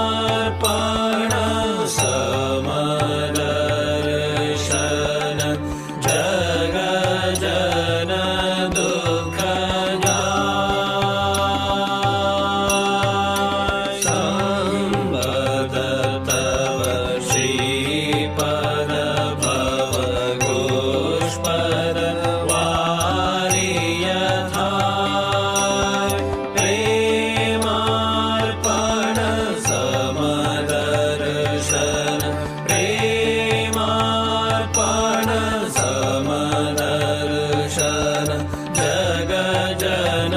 प्रेमार्पण समदर्शन जगजन दुःखजाय संवद तव श्रीपद भव घोषपद वारि यथाय प्रेमार्पण समदर्शन प्रेमार्पण समदर्शन जगजन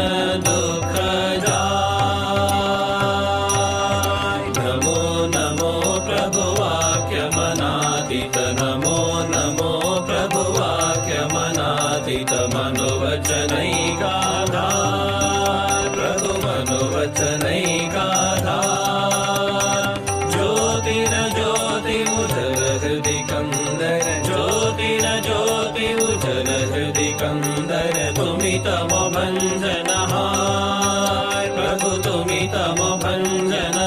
दुःखजाय नमो नमो प्रभुवाक्यमनादित नमो नमो प्रभुवाक्यमनादित मनोवचनैकाधार प्रभु मनोवचनैकाधार ज्योतिर्ज्योति उज्ज्वल हृदि कंदर ज्योतिर्ज्योति उज्ज्वल हृदि कंदर तुमि तमो भंजनहार प्रभु तुमि तमो भंजनहार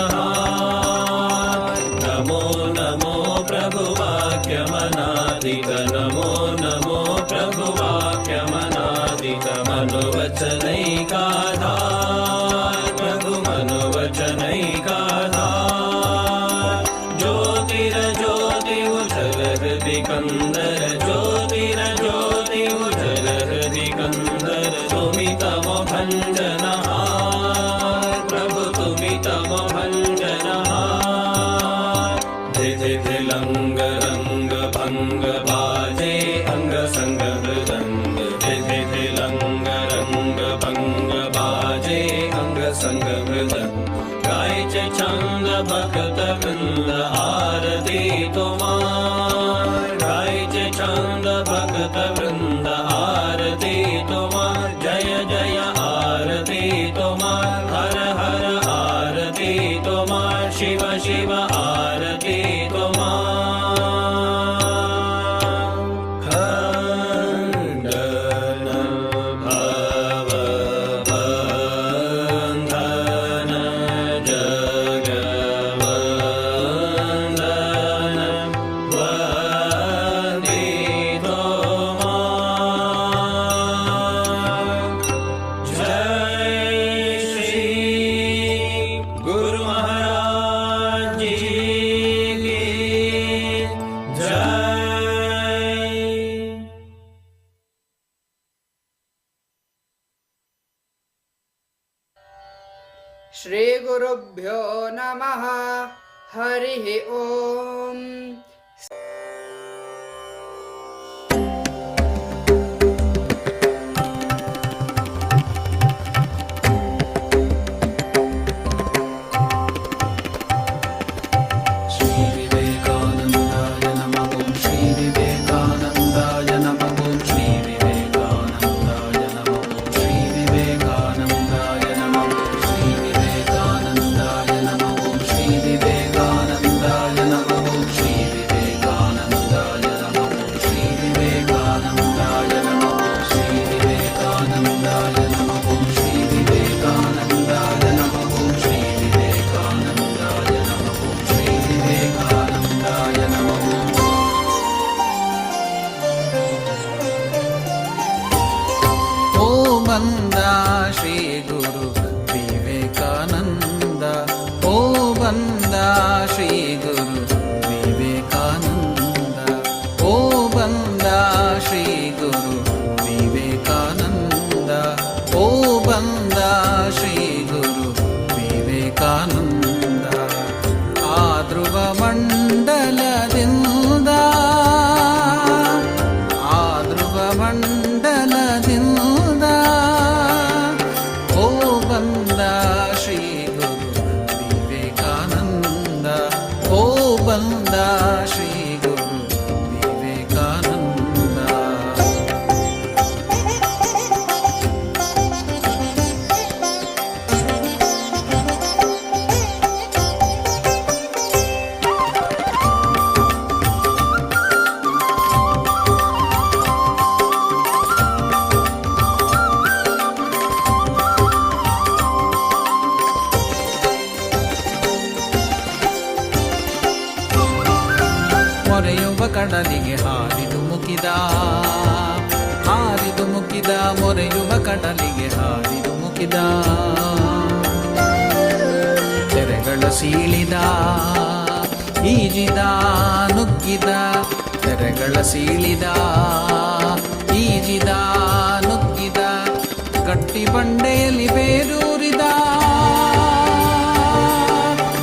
नमो नमो प्रभुवाक्यमनादित नमो नमो प्रभुवाक्यमनादित मनोवचनैकाधार प्रभु मनोवचनैकाधार ज्योतिर्ज्योति उज्ज्वल हृदि कंदर ज्योतिर्ज्योति उज्ज्वल हृदि कंदर तुमि तमो भंजनहार प्रभु तुमि तमो भंजनहार धिधि लंग रंग भंग बाजे अंग संग मृदंग धिधि लंग रंग भंग बाजे अंग संग मृदंग गायचे छंद भक्त वृंद आरती तुम्हार गायचे छंद भक्त वृंद आरती तुम्हार जय जय आरती तुम्हार हर हर आरती तुम्हार शिव शिव आरती तुम्हार खंडन भव बंधन जगवंदन वंदितो जय श्री गुरु महाराज जी की जय। श्री गुरुभ्यो नमः हरिः ओम। श्री विवेकानंदाय नमः ओम श्री विवेकानंदाय नमः ओम श्री विवेकानंदाय नमः ओम श्री विवेकानंदाय नमः ओम श्री विवेकानंदाय नमः ओम श्री विवेकानंदाय नमः ओम श्री ಮೊರೆಯುವ ಕಡಲಿಗೆ ಹಾರಿದು ಮುಗಿದ, ಹಾರಿದು ಮುಗಿದ, ಮೊರೆಯುವ ಕಡಲಿಗೆ ಹಾರಿದು ಮುಗಿದ. ತೆರೆಗಳ ಸೀಳಿದ, ಈಜಿದ, ನುಗ್ಗಿದ, ತೆರೆಗಳ ಸೀಳಿದ, ಈಜಿದ, ನುಗ್ಗಿದ, ಗಟ್ಟಿ ಬಂಡೆಯಲ್ಲಿ ಬೇರೂರಿದ.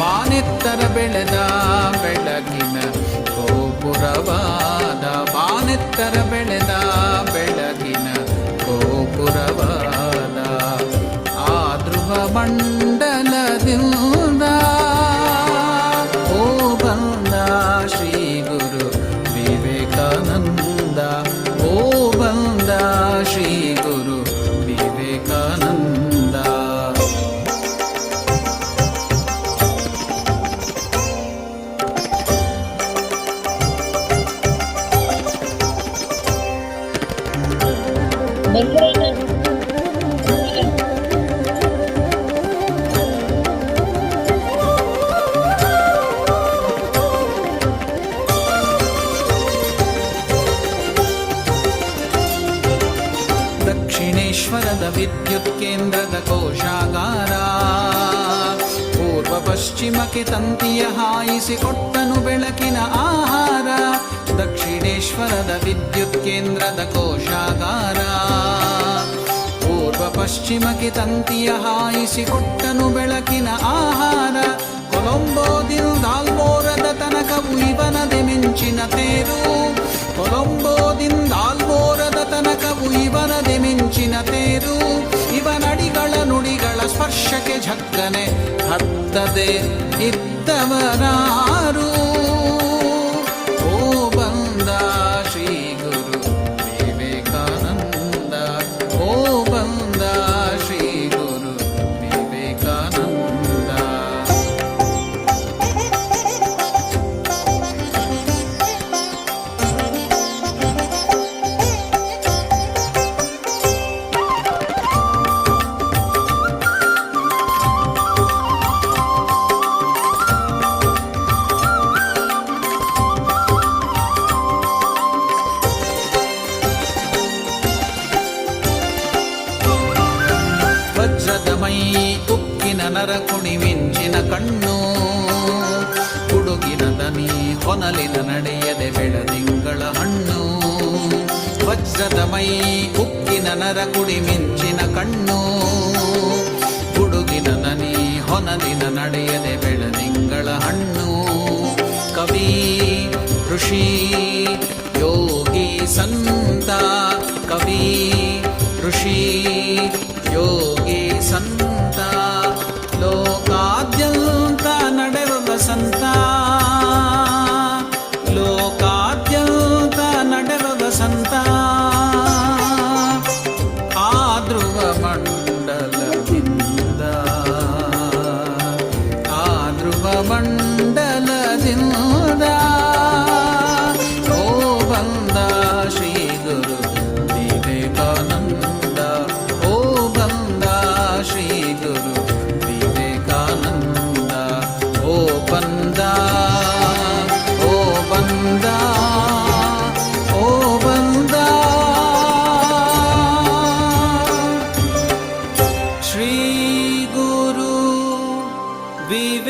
ಬಾನೆತ್ತರ ಬೆಳೆದ ಬೆಳಗಿನ ಗೋಪುರವಾದ, ಬಾನೆತ್ತರ ಬೆಳೆದ ಬೆಳಗಿನ ಗೋಪುರವಾದ. ಆ ಧ್ರುವ ಮಂಡಲದಿಂದ ಓ ಬಂದ ಶ್ರೀ ಗುರು ವಿವೇಕಾನಂದ, ಓ ಬಂದ ಶ್ರೀ ಗುರು ವಿವೇಕಾನಂದ. ದಕ್ಷಿಣೇಶ್ವರದ ವಿದ್ಯುತ್ ಕೇಂದ್ರದ ಕೋಶಾಗಾರ, ಪೂರ್ವ ಪಶ್ಚಿಮಕ್ಕೆ ತಂತಿಯ ಹಾಯಿಸಿಕೊಟ್ಟನು ಬೆಳಕಿನ ಆಹಾರ. ದಕ್ಷಿಣೇಶ್ವರದ ವಿದ್ಯುತ್ ಕೇಂದ್ರದ ಕೋಶಾಗಾರ, ಪೂರ್ವ ಪಶ್ಚಿಮಕ್ಕೆ ತಂತಿಯ ಹಾಯಿಸಿಕೊಟ್ಟನು ಬೆಳಕಿನ ಆಹಾರ. ಕೊಲಂಬೋದಿಂದ ಆಲ್ಮೋರದ ತನಕವು ಇವನದೆ ಮಿಂಚಿನ ತೇರು, ಕೊಲಂಬೋದಿಂದ ಆಲ್ಮೋರದ ತನಕವು ಇವನದೆ ಮಿಂಚಿನ ತೇರು. ಇವನಡಿಗಳ ನುಡಿಗಳ ಸ್ಪರ್ಶಕ್ಕೆ ಝಕ್ಕನೆ ಹತ್ತದೆ ಇದ್ದವರಾರು. ಓ ಬಂದ ಶ್ರೀ ಗುರು ವಿವೇಕಾನಂದ, ಓ ಬಂದ ಶ್ರೀ ಗುರು ವಿವೇಕಾನಂದ. ವಜ್ರದ ಮೈ, ಉಕ್ಕಿನ ನರಕುಣಿ, ಮಿಂಚಿನ ಕಣ್ಣು, ಹುಡುಗಿನ ದನಿ, ಹೊನಲಿನ ನಡೆಯದೆ ಬೆಳದಿಂಗಳ ಹಣ್ಣು. ವಜ್ರದ ಮೈ, ಉಕ್ಕಿನ ನರಕುಡಿ, ಮಿಂಚಿನ ಕಣ್ಣು, ಹುಡುಗಿನ ದನಿ, ಹೊನಲಿನ ನಡೆಯದೆ ಬೆಳದಿಂಗಳ ಹಣ್ಣು. ಕವಿ, ಋಷಿ, ಯೋಗಿ, ಸಂತ, ಕವಿ, ಋಷಿ, ಯೋಗಿ, ಸಂತ, ಲೋಕಾದ್ಯಂತ ನಡೆವ ಸಂತ, ಲೋಕಾದ್ಯಂತ ನಡೆವ ಸಂತ. ಆ ಧ್ರುವ ಮಂಡಲದಿಂದ, ಆ ಧ್ರುವ ಮಂಡಲದಿಂದ ಓ ಬಂದ ಶ್ರೀ ಗುರು ವಿವೇಕಾನಂದ, ಓ ಬಂದ ಶ್ರೀ ಗುರು ವಿವೇಕಾನಂದ. ಓ ಬಂದ, ಓ ಬಂದ, ಓ ಬಂದ ಶ್ರೀ ಗುರು ವಿವೇಕಾನಂದ.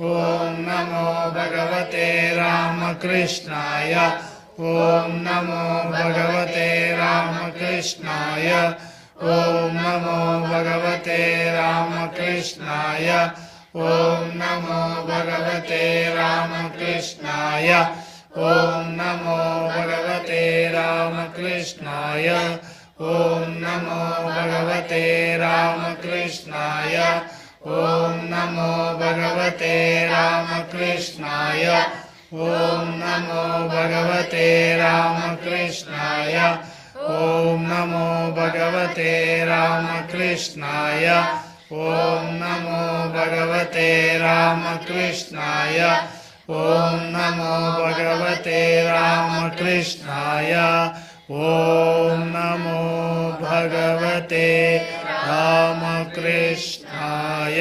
ಓಂ ನಮೋ ಭಗವತೆ ರಾಮಕೃಷ್ಣಾಯ. ಓಂ ನಮೋ ಭಗವತೆ ರಾಮಕೃಷ್ಣಾಯ. ಓಂ ನಮೋ ಭಗವತೆ ರಾಮಕೃಷ್ಣಾಯ. ಓಂ ನಮೋ ಭಗವತೆ ರಾಮಕೃಷ್ಣಾಯ. ಓಂ ನಮೋ ಭಗವತೆ ರಾಮಕೃಷ್ಣಾಯ. ಓಂ ನಮೋ ಭಗವತೆ ರಾಮಕೃಷ್ಣಾಯ. ಓಂ ನಮೋ ಭಗವತೆ ರಾಮಕೃಷ್ಣಾಯ. ಓಂ ನಮೋ ಭಗವತೆ ರಾಮಕೃಷ್ಣಾಯ. ಓಂ ನಮೋ ಭಗವತೆ ರಾಮಕೃಷ್ಣಾಯ. ಓಂ ನಮೋ ಭಗವತೆ ರಾಮಕೃಷ್ಣಾಯ. ಓಂ ನಮೋ ಭಗವತೆ ರಾಮಕೃಷ್ಣಾಯ. ಓಂ ನಮೋ ಭಗವತೆ ರಾಮಕೃಷ್ಣಾಯ.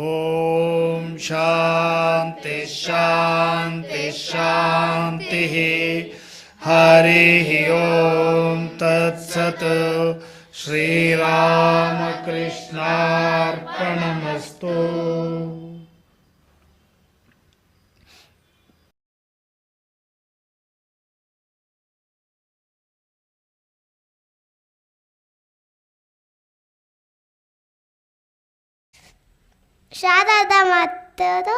ಓಂ ಶಾಂತಿ ಶಾಂತಿ ಶಾಂತಿ. ಹರಿ ಓಂ ತತ್ಸತ್. ಶ್ರೀರಾಮಕೃಷ್ಣಾರ್ಪಣಮಸ್ತು. ಶಾರದಾ ಮಾತರು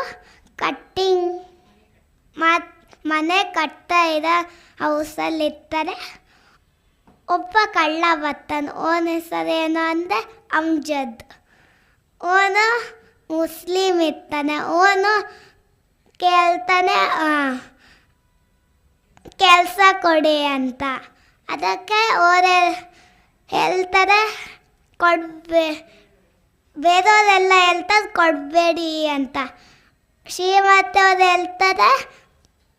ಕಟ್ಟಿಂಗ್ ಮನೆ ಕಟ್ತಾ ಇರೋ ಹೌಸಲ್ಲಿರ್ತಾರೆ. ಒಬ್ಬ ಕಳ್ಳ ಬರ್ತಾನೆ. ಅವನ ಹೆಸರೇನು ಅಂದರೆ ಅಮ್ಜದ್. ಅವನು ಮುಸ್ಲಿಮ್ ಇರ್ತಾನೆ. ಅವನು ಕೇಳ್ತಾನೆ ಕೆಲಸ ಕೊಡಿ ಅಂತ. ಅದಕ್ಕೆ ಅವರೇ ಹೇಳ್ತಾರೆ ಬೇರೆಯವರೆಲ್ಲ ಹೇಳ್ತಾರೆ ಕೊಡಬೇಡಿ ಅಂತ. ಶ್ರೀಮತಿ ಅವ್ರು ಹೇಳ್ತಾರೆ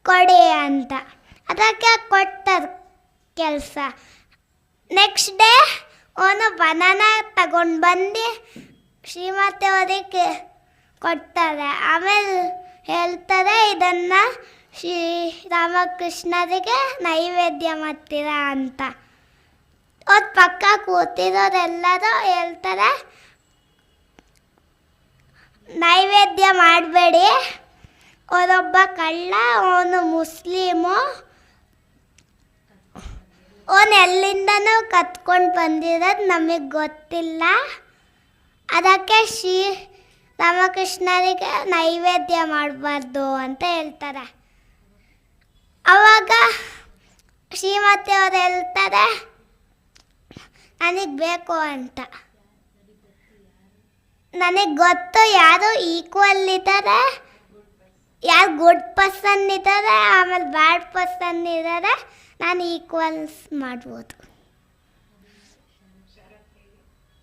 ಕೊಡಿ ಅಂತ. ಅದಕ್ಕೆ ಕೊಡ್ತಾರೆ ಕೆಲಸ. ನೆಕ್ಸ್ಟ್ ಡೇ ಅವನು ಬನಾನ ತಗೊಂಡು ಬಂದು ಶ್ರೀಮತಿ ಅವರಿಗೆ ಕೊಡ್ತಾರೆ. ಆಮೇಲೆ ಹೇಳ್ತಾರೆ ಇದನ್ನು ಶ್ರೀರಾಮಕೃಷ್ಣರಿಗೆ ನೈವೇದ್ಯ ಮಾಡ್ತೀರಾ ಅಂತ. ಅವ್ರ ಪಕ್ಕ ಕೂತಿರೋರೆಲ್ಲರೂ ಹೇಳ್ತಾರೆ ನೈವೇದ್ಯ ಮಾಡಬೇಡಿ, ಅವರೊಬ್ಬ ಕಳ್ಳ, ಅವನು ಮುಸ್ಲಿಮು, ಅವನು ಎಲ್ಲಿಂದನೂ ಕತ್ಕೊಂಡು ಬಂದಿರೋದು ನಮಗೆ ಗೊತ್ತಿಲ್ಲ. ಅದಕ್ಕೆ ಶ್ರೀ ರಾಮಕೃಷ್ಣರಿಗೆ ನೈವೇದ್ಯ ಮಾಡಬಾರ್ದು ಅಂತ ಹೇಳ್ತಾರೆ. ಆವಾಗ ಶ್ರೀಮತಿ ಅವರು ಹೇಳ್ತಾರೆ ನನಗೆ ಬೇಕು ಅಂತ. ನನಗೆ ಗೊತ್ತು ಯಾರು ಈಕ್ವಲ್ ಇದ್ದಾರೆ, ಯಾರು ಗುಡ್ ಪರ್ಸನ್ ಇದ್ದಾರೆ, ಆಮೇಲೆ ಬ್ಯಾಡ್ ಪರ್ಸನ್ ಇದ್ದಾರೆ. ನಾನು ಈಕ್ವಲ್ಸ್ ಮಾಡ್ಬೋದು.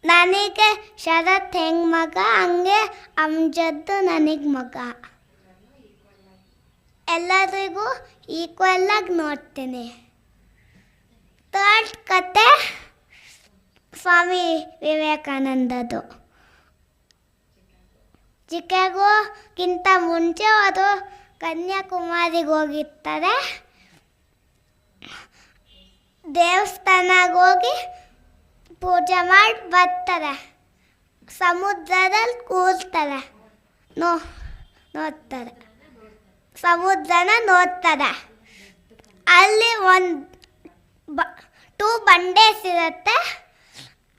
ನನಗೆ ಶರತ್ ಹೆಂಗೆ ಮಗ, ಹಂಗೆ ಅಮ್ಜದ್ದು ನನಗೆ ಮಗ. ಎಲ್ಲರಿಗೂ ಈಕ್ವಲಾಗಿ ನೋಡ್ತೀನಿ. ಥರ್ಡ್ ಕತೆ ಸ್ವಾಮಿ ವಿವೇಕಾನಂದದು. ಚಿಕಾಗೋಕ್ಕಿಂತ ಮುಂಚೆ ಅದು ಕನ್ಯಾಕುಮಾರಿಗೆ ಹೋಗಿರ್ತಾರೆ. ದೇವಸ್ಥಾನಕ್ಕೆ ಹೋಗಿ ಪೂಜೆ ಮಾಡಿ ಬರ್ತಾರೆ. ಸಮುದ್ರದಲ್ಲಿ ಕೂರ್ತಾರೆ, ನೋಡ್ತಾರೆ, ಸಮುದ್ರನ ನೋಡ್ತಾರೆ. ಅಲ್ಲಿ ಟೂ ಬಂಡೇಸ್ ಇರುತ್ತೆ.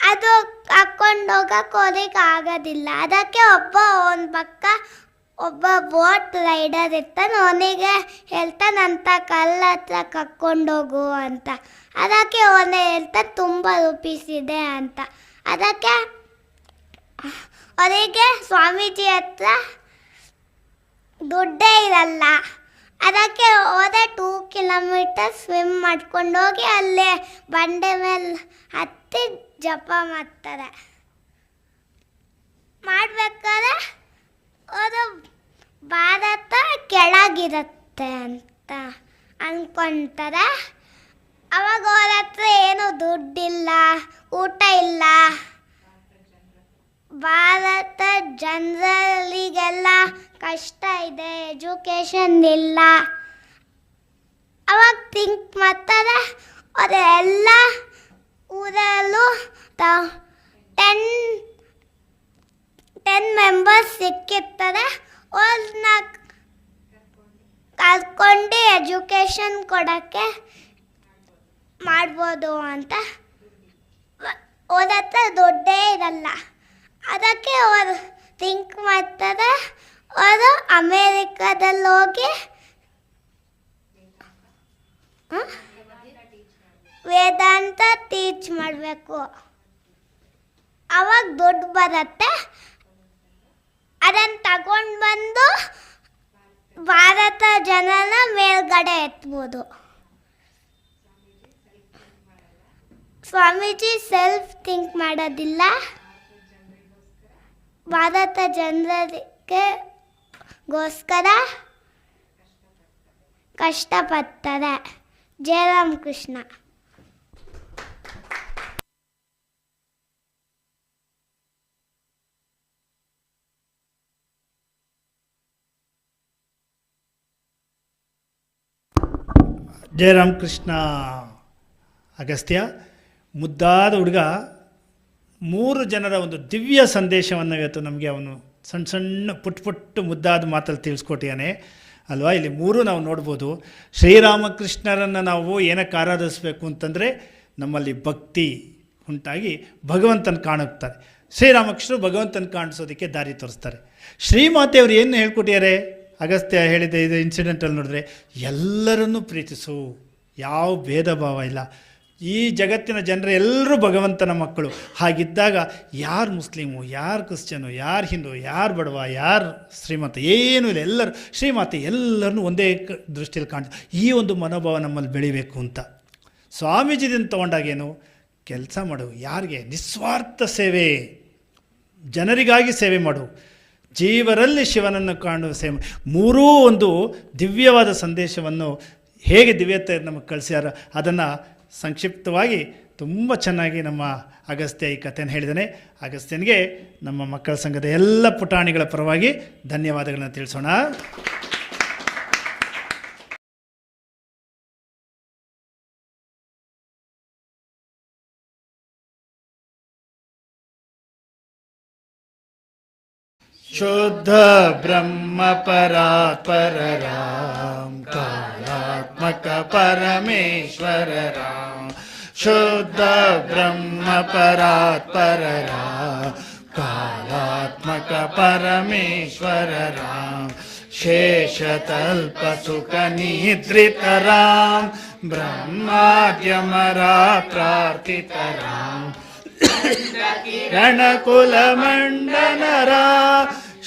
ಅದು ಹಾಕ್ಕೊಂಡು ಹೋಗಕ್ಕೆ ಅವ್ರಿಗೆ ಆಗೋದಿಲ್ಲ. ಅದಕ್ಕೆ ಒಂದು ಪಕ್ಕ ಒಬ್ಬ ಬೋಟ್ ರೈಡರ್ ಇರ್ತಾನೆ. ಅವನಿಗೆ ಹೇಳ್ತಾನಂತ ಕಲ್ಲ ಹತ್ರ ಕರ್ಕೊಂಡೋಗು ಅಂತ. ಅದಕ್ಕೆ ಅವನೇ ಹೇಳ್ತಾನೆ ತುಂಬ ರೂಪೀಸ್ ಇದೆ ಅಂತ. ಅದಕ್ಕೆ ಅವರಿಗೆ ಸ್ವಾಮೀಜಿ ಹತ್ರ ದುಡ್ಡೇ ಇರಲ್ಲ. ಅದಕ್ಕೆ ಹೋದೆ 2 ಕಿಲೋಮೀಟರ್ ಸ್ವಿಮ್ ಮಾಡ್ಕೊಂಡೋಗಿ ಅಲ್ಲೇ ಬಂಡೆ ಮೇಲೆ ಹತ್ತಿ ಜಪ ಮಾಡ್ತಾರೆ. ಮಾಡಬೇಕಾದ್ರೆ ಅದು ಭಾರತ ಕೆಳಗಿರುತ್ತೆ ಅಂತ ಅಂದ್ಕೊತಾರೆ. ಅವಾಗ ಅವ್ರ ಹತ್ರ ಏನು ದುಡ್ಡಿಲ್ಲ, ಊಟ ಇಲ್ಲ. ಭಾರತ ಜನರಲ್ಲಿಗೆಲ್ಲ ಕಷ್ಟ ಇದೆ, ಎಜುಕೇಷನ್ ಇಲ್ಲ. ಅವಾಗ ಥಿಂಕ್ ಮಾಡ್ತಾರೆ ಅವರೆಲ್ಲ ಊರಲ್ಲೂ 10 ಮೆಂಬರ್ಸ್ ಸಿಕ್ಕಿರ್ತಾರೆ, ಅವ್ರನ್ನ ಕರ್ಕೊಂಡು ಎಜುಕೇಷನ್ ಕೊಡೋಕ್ಕೆ ಮಾಡ್ಬೋದು ಅಂತ. ಅವ್ರ ಹತ್ರ ದುಡ್ಡೇ ಇರಲ್ಲ, ಅದಕ್ಕೆ ಅವರು ಥಿಂಕ್ ಮಾಡ್ತಾರೆ ಅವರು ಅಮೇರಿಕಾದಲ್ಲಿ ಹೋಗಿ ವೇದಾಂತ ಟೀಚ್ ಮಾಡಬೇಕು. ಅವಾಗ ದುಡ್ಡು ಬರುತ್ತೆ, ಅದನ್ನು ತಗೊಂಡು ಬಂದು ಭಾರತ ಜನನ ಮೇಲ್ಗಡೆ ಎತ್ಬೋದು. ಸ್ವಾಮೀಜಿ ಸೆಲ್ಫ್ ಥಿಂಕ್ ಮಾಡೋದಿಲ್ಲ, ಭಾರತ ಜನರಿಗೆಗೋಸ್ಕರ ಕಷ್ಟಪಡ್ತಾರೆ. ಜಯರಾಮ್ ಕೃಷ್ಣ. ಜಯರಾಮಕೃಷ್ಣ ಅಗಸ್ತ್ಯ ಮುದ್ದಾದ ಹುಡುಗ. 3 ಜನರ ಒಂದು ದಿವ್ಯ ಸಂದೇಶವನ್ನು ಇವತ್ತು ನಮಗೆ ಅವನು ಸಣ್ಣ ಸಣ್ಣ ಪುಟ್ಟ ಮುದ್ದಾದ ಮಾತಲ್ಲಿ ತಿಳಿಸ್ಕೊಟ್ಟಿದ್ದಾನೆ ಅಲ್ವಾ. ಇಲ್ಲಿ 3 ನಾವು ನೋಡ್ಬೋದು. ಶ್ರೀರಾಮಕೃಷ್ಣರನ್ನು ನಾವು ಏನಕ್ಕೆ ಆರಾಧಿಸಬೇಕು ಅಂತಂದರೆ ನಮ್ಮಲ್ಲಿ ಭಕ್ತಿ ಉಂಟಾಗಿ ಭಗವಂತನ ಕಾಣುತ್ತಾರೆ. ಶ್ರೀರಾಮಕೃಷ್ಣರು ಭಗವಂತನ ಕಾಣಿಸೋದಕ್ಕೆ ದಾರಿ ತೋರಿಸ್ತಾರೆ. ಶ್ರೀಮಾತೆಯವರು ಏನು ಹೇಳ್ಕೊಟ್ಟಿದ್ದಾರೆ ಅಗಸ್ತ್ಯ ಹೇಳಿದ ಇದು ಇನ್ಸಿಡೆಂಟಲ್ಲಿ ನೋಡಿದ್ರೆ, ಎಲ್ಲರನ್ನೂ ಪ್ರೀತಿಸು, ಯಾವ ಭೇದ ಭಾವ ಇಲ್ಲ, ಈ ಜಗತ್ತಿನ ಜನರು ಎಲ್ಲರೂ ಭಗವಂತನ ಮಕ್ಕಳು. ಹಾಗಿದ್ದಾಗ ಯಾರು ಮುಸ್ಲಿಮು, ಯಾರು ಕ್ರಿಶ್ಚಿಯನು, ಯಾರು ಹಿಂದೂ, ಯಾರು ಬಡವ, ಯಾರು ಶ್ರೀಮಂತ ಏನೂ ಇಲ್ಲ, ಎಲ್ಲರೂ ಶ್ರೀಮಾತೆ ಎಲ್ಲರನ್ನೂ ಒಂದೇ ದೃಷ್ಟಿಯಲ್ಲಿ ಕಾಣ್ತಾರೆ. ಈ ಒಂದು ಮನೋಭಾವ ನಮ್ಮಲ್ಲಿ ಬೆಳಿಬೇಕು ಅಂತ ಸ್ವಾಮೀಜಿದಿಂದ ತೊಗೊಂಡಾಗೇನು ಕೆಲಸ ಮಾಡು, ಯಾರಿಗೆ ನಿಸ್ವಾರ್ಥ ಸೇವೆ, ಜನರಿಗಾಗಿ ಸೇವೆ ಮಾಡು, ಜೀವರಲ್ಲಿ ಶಿವನನ್ನು ಕಾಣುವ ಸೇವೆ. 3 ಒಂದು ದಿವ್ಯವಾದ ಸಂದೇಶವನ್ನು ಹೇಗೆ ದಿವ್ಯತೆ ನಮಗೆ ಕಳಿಸ್ಯಾರ ಅದನ್ನು ಸಂಕ್ಷಿಪ್ತವಾಗಿ ತುಂಬ ಚೆನ್ನಾಗಿ ನಮ್ಮ ಅಗಸ್ತ್ಯ ಈ ಕಥೆಯನ್ನು ಹೇಳಿದ್ದಾನೆ. ಅಗಸ್ತ್ಯನಿಗೆ ನಮ್ಮ ಮಕ್ಕಳ ಸಂಘದ ಎಲ್ಲ ಪುಟಾಣಿಗಳ ಪರವಾಗಿ ಧನ್ಯವಾದಗಳನ್ನು ತಿಳಿಸೋಣ. ಶುದ್ಧ ಬ್ರಹ್ಮ ಪರಾತ್ಪರ ರಾಮ್, ಕಾಲಾತ್ಮಕ ಪರಮೇಶ್ವರ ರಾಮ್. ಶುದ್ಧ ಬ್ರಹ್ಮ ಪರಾತ್ಪರ ರಾಮ್, ಕಾಲಾತ್ಮಕ ಪರಮೇಶ್ವರ ರಾಮ್. ಶೇಷತಲ್ಪ ಸುಖ ನಿದ್ರಿತ ರಾಮ್, ಬ್ರಹ್ಮಾದ್ಯಮರಾತ್ರಾರ್ತಿತ ರಾಮ್. ಕಿರಣಕುಲ ಮಂಡನರ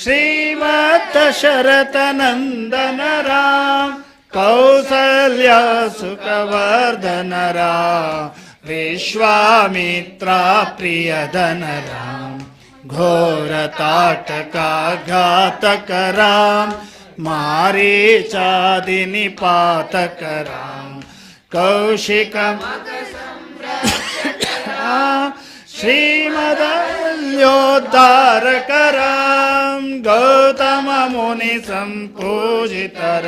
ಶ್ರೀಮತ್ ಶರತ ನಂದನರ ಕೌಸಲ್ಯ ಸುಖವರ್ಧನರ ವಿಶ್ವಾಮಿತ್ರ ಪ್ರಿಯಧನರ ಘೋರ ತಾಟಕಾಘಾತಕರ ಮಾರೀಚಾದಿ ನಿಪಾತಕರ ಕೌಶಿಕ ಶ್ರೀಮದಲ್ಯೋದ್ಧಾರಕರ ಗೌತಮ ಮುನಿ ಸಂಪೂಜಿತರ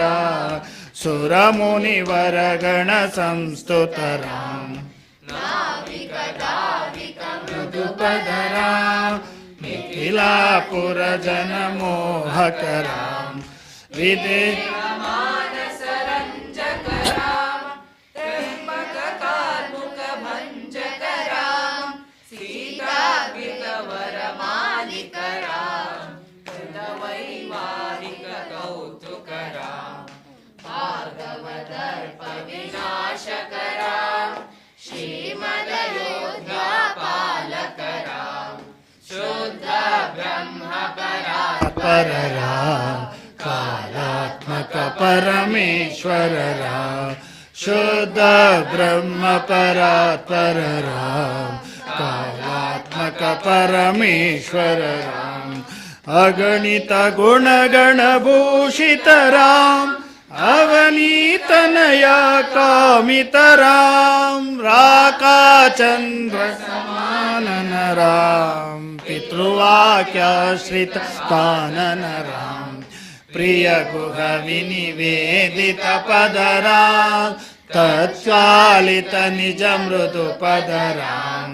ಸುರಮುನಿವರಗಣ ಸಂಸ್ತುತರ ಮೃದುಪದರ ಮಿಥಿಲಾಪುರ ಜನ ಮೋಹಕರ ವಿದೇ ಪರರ ಕಾಲಾತ್ಮಕ ಪರಮೇಶ್ವರರ ಶುದ್ಧ ಬ್ರಹ್ಮ ಪರಾತ್ಪರರ ಕಾಲಾತ್ಮಕ ಪರಮೇಶ್ವರರ ಅಗಣಿತ ಗುಣಗಣಭೂಷಿತರಾಂ ಅವನೀತನಯ ಕಾಮಿತರಾಂ ರಾಕಾಚಂದ್ರ ಸಮಾನನರಾಂ ಪಿತೃವಾಕ್ಯಾಶ್ರಿತ ಕಾನನರಾಂ ಪ್ರಿಯ ಗುಹ ವಿನಿವೇದಿತ ಪದರಾಂ ತತ್ಚಾಲಿತ ನಿಜ ಮೃದು ಪದರಾಂ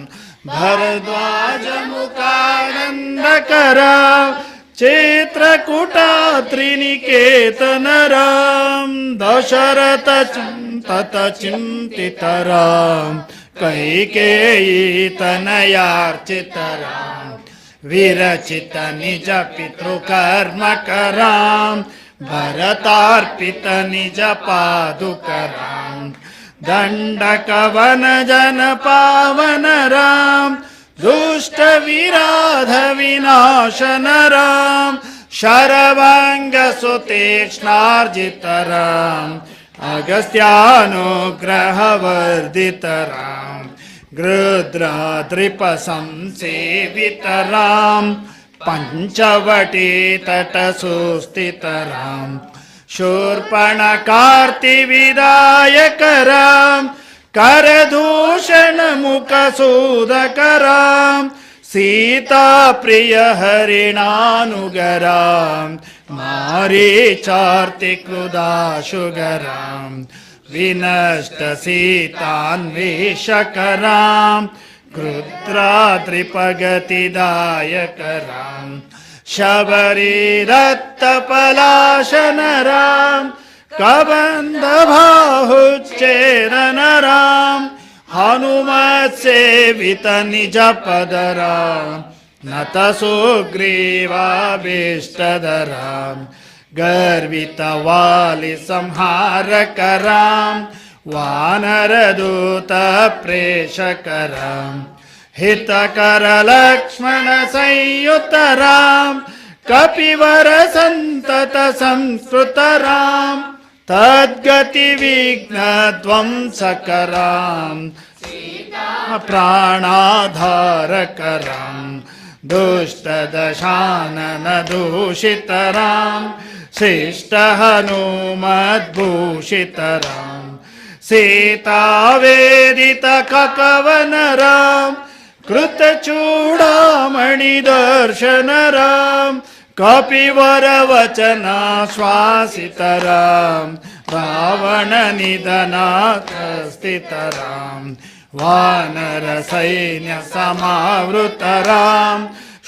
ಭರದ್ವಾಜ ಮುಖಾನಂದಕರ चित्रकूटात्रिनिकेतनरां दशरथ चिंतितरां कैकेयीतनयार्चितरां विरचित निज पितृकर्मकरां भरतार्पित निज पादुकरां दंडकवन जन पावनरां दुष्ट विराध विनाशनरां शरवांग सुतीक्ष्णार्जितरां अगस्त्यानुग्रहवर्धितरां गृध्राद्रिपसंसेवितरां पंचवटी तटसुस्थितरां शूर्पणकार्तिविदायकरां करदूषणमुखसूदकरां सीताप्रियहरिणानुगरां मारीचार्तिकृदाशुगरां विनष्टसीतान्वेषकरां गृध्राद्रिपगतिदायकरां शबरीदत्तपलाशनरां कबन्धबाहुच्चेरनरां हनुमत्सेवित निजपदरां नतसुग्रीवाभीष्टदरां गर्वितवालिसंहारकरां वानरदूतप्रेषकरां हितकरलक्ष्मणसंयुतरां कपिवरसन्ततसंस्कृतरां तद्गतिविघ्नध्वंसकरां प्राणाधारकरां दुष्टदशाननदूषितरां शिष्टहनुमद्भूषितरां सीतावेदितककवनरां कृतचूडामणिदर्शनरां कपिवरवचनाश्वासितरां रावणनिधनाकस्थितरां वानरसैन्यसमावृतरां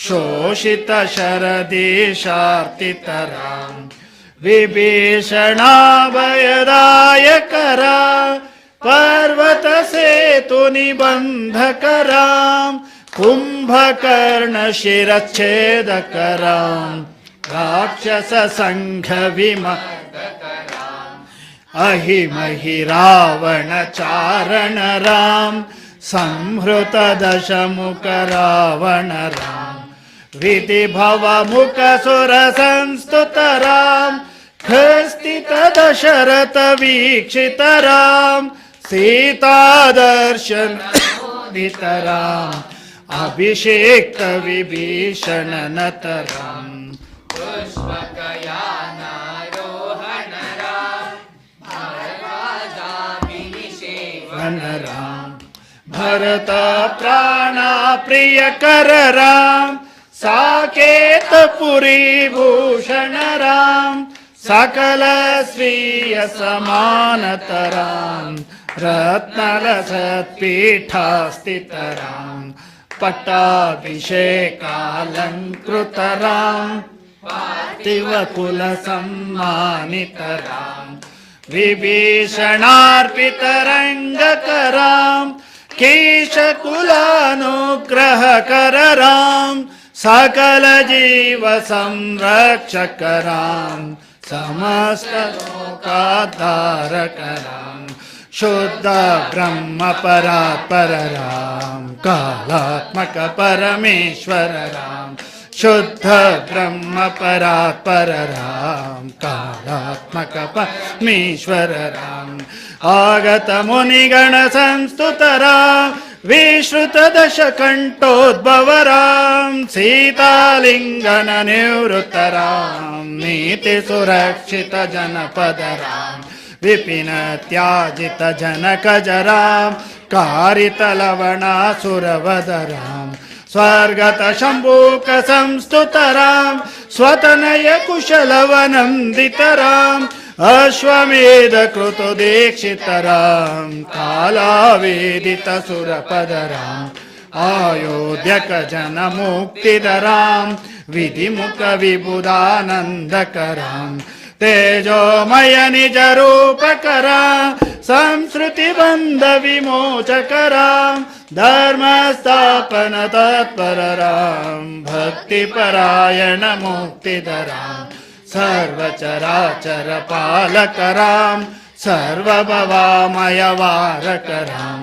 शोषितशरदेशार्तितरां विभीषणाभयदायकरां पर्वतसेतुनिबन्धकरां कुम्भकर्णशिरच्छेदकरां राक्षससङ्घविमर्दकरां अहिमहि रावणचारणरां संहृतदशमुखरावणरां विधिभवमुखसुरसंस्तुतरां खस्तितदशरथवीक्षितरां सीतादर्शनोदितरां अभिषेक्तविभीषणनतरां पुष्पकयानारोहणरां भरतप्राणप्रियकररां साकेतपुरीभूषणरां सकलस्वीयसमानतरां रत्नलसत्पीठास्थितरां पट्टाभिषेकालङ्कृतरां पार्थिवकुलसम्मानितरां विभीषणार्पितरङ्गकरां केशकुलानुग्रहकररां सकलजीवसंरक्षकरां समस्तलोकाधारकरां शुद्ध ब्रह्मपरात्पररां कालात्मकपरमेश्वररां शुद्ध ब्रह्मपरात्पररां कालात्मकपरमेश्वररां आगतमुनिगणसंस्तुतरां विश्रुतदशकण्ठोद्भवरां सीतालिङ्गननिवृत्तरां नीतिसुरक्षितजनपदरां विपिनत्याजितजनकजरां कारितलवणासुरवदरां स्वर्गतशम्भुकसंस्तुतरां स्वतनयकुशलवनन्दितरां अश्वमेधकृतदीक्षितरां कालावेदितसुरपदरां आयोध्यक जन मुक्तिधरां विधिमुख विबुधानन्दकरां तेजोमय निज रूपकरां संस्कृतिबन्ध विमोचकरां धर्मस्थापन तत्पररां भक्तिपरायण मुक्तिधरां सर्वचराचर पालकरां सर्वभवामय वारकरां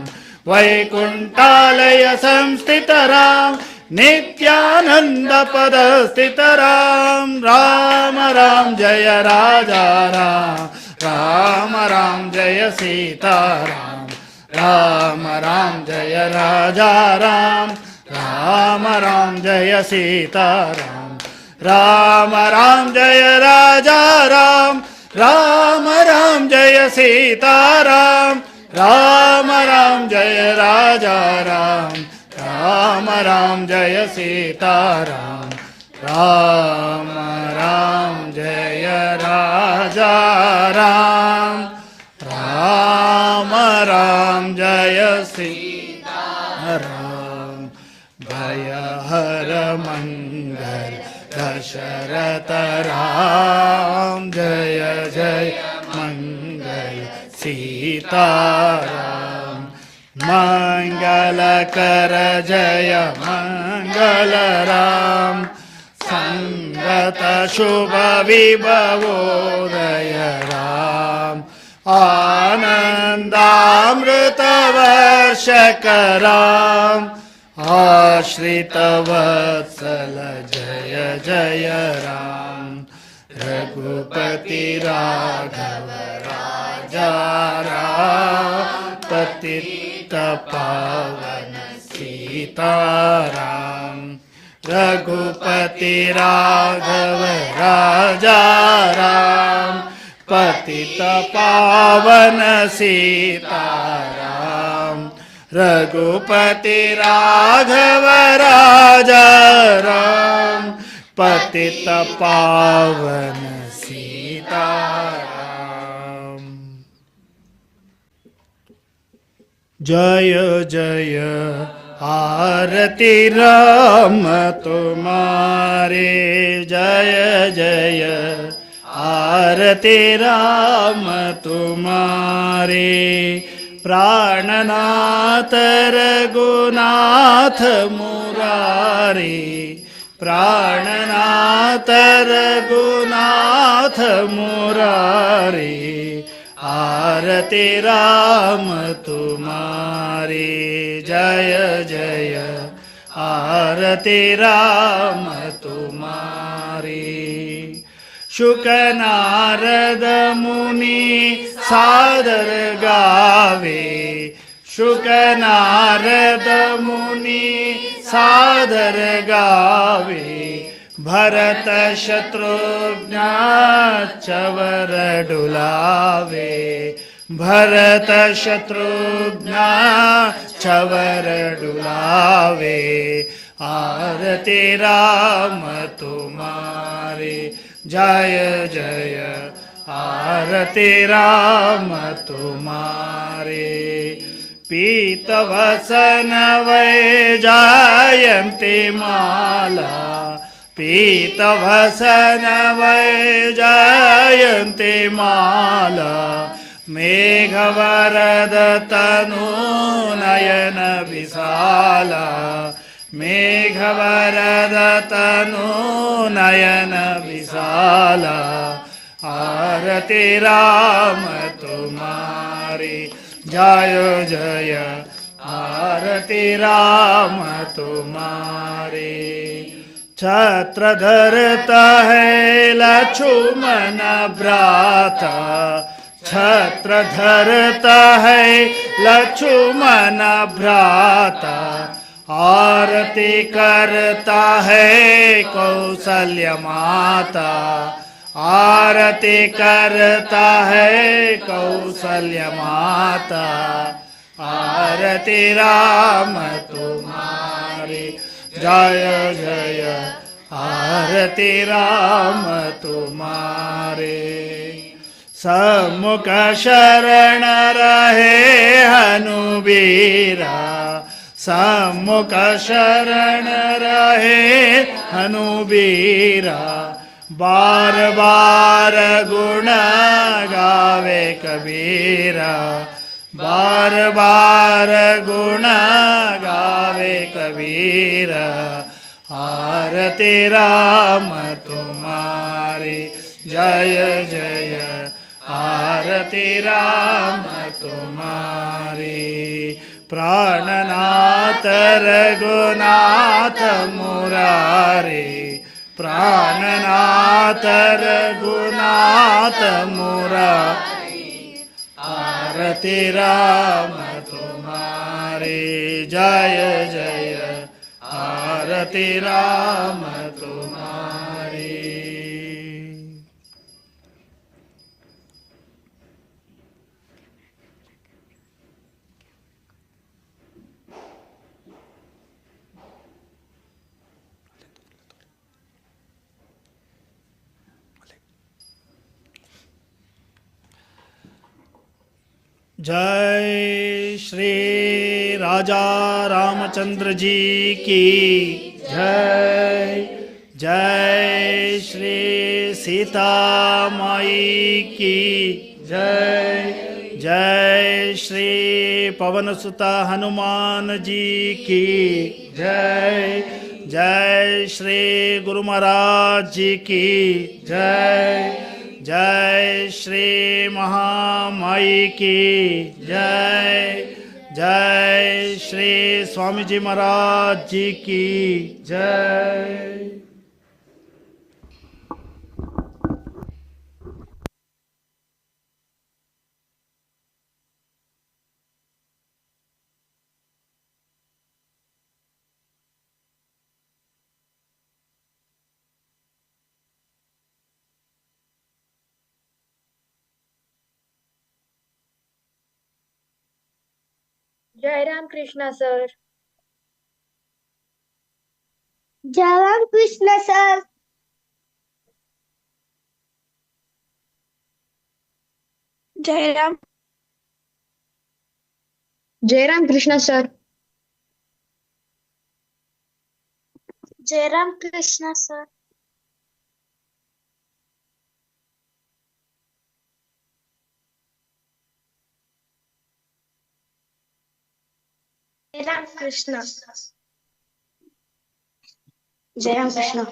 वैकुण्ठालय संस्थितरां नित्यानंद पद स्थितरां राम राम जय राजा राम राम जय सीताराम राम राम जय राजा राम राम जय सीताराम राम राम जय राजा राम जय सीताराम राम जय राजा राम जय सीताराम राम जय राजा राम जय सीताराम भय हर मंगल दशरथ राम जय जय मंगल सीताराम मंगल कर जय मंगल राम संगत शुभ विभवोदय राम आनंदामृत वर्षक राम आश्रित वत्सल जय जय राम रघुपति राघव राजा राम पतित पावन सीताराम रघुपति राघव राजा राम पतित पावन सीताराम रघुपति राघव राजा राम पतित पावन सीताराम। जय जय आरती राम तुम्हारे जय जय आरती राम तुम्हारे प्राणनाथ रघुनाथ मुरारी प्राणनाथ रघुनाथ मुरारी आरती राम तुम्हारी जय जय आरती राम तुम्हारी शुक नारद मुनि सादर गावे शुक नारद मुनि सादर गावे भरत शत्रुघ्न चवर डुलावे भरत शत्रुघ्न चवर डुलावे आरती राम तुम्हारे जय जय आरती राम तुम्हारे पीतवसन वैजयन्ती माला पीतवसन वैजयन्ती माला मेघवरद तनु नयन विशाला मेघवरद तनु नयन विशाला आरती राम तुम्हारी जय जय आरती राम तुम्हारी छत्र धरता है लक्ष्मण भ्राता छत्र धरता है लक्ष्मण भ्राता आरती करता है कौशल्य माता आरती करता है कौशल्य माता आरती राम तुम्हारी जय जय आरती राम तुम्हारे सम्मुख शरण रहे हनुबीरा सम्मुख शरण रहे हनुबीरा, बार बार गुण गावे कबीरा, बार बार गुण गावे कबीरा। आरती राम तुम्हारी जय जय, आरती राम तुम्हारी। प्राणनाथ रघुनाथ मुरारी, प्राणनाथ रघुनाथ मुरारी। आरती राम तुम्हारी जय जय, आरती राम तुम्हारी। जय श्री राजा रामचंद्र जी की जय, जय श्री सीता माई की जय, जय श्री पवनसुत हनुमान जी की जय, जय श्री गुरु महाराज जी की जय, जय श्री महामाई की जय, जय श्री स्वामी जी महाराज जी की जय। जय राम कृष्णा सर। जय राम कृष्ण सर। जय राम। जय राम कृष्णा सर। जय राम कृष्ण सर। जय राम कृष्ण। जय राम कृष्ण।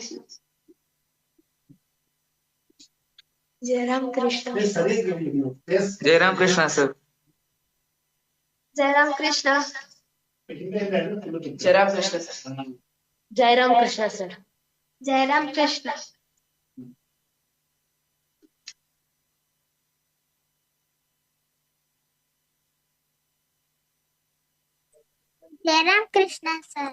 जय राम कृष्ण। जय राम कृष्णा सर। जय राम कृष्ण। जय राम कृष्ण सर। जय राम कृष्णा सर। जय राम कृष्ण। जय राम कृष्ण सर।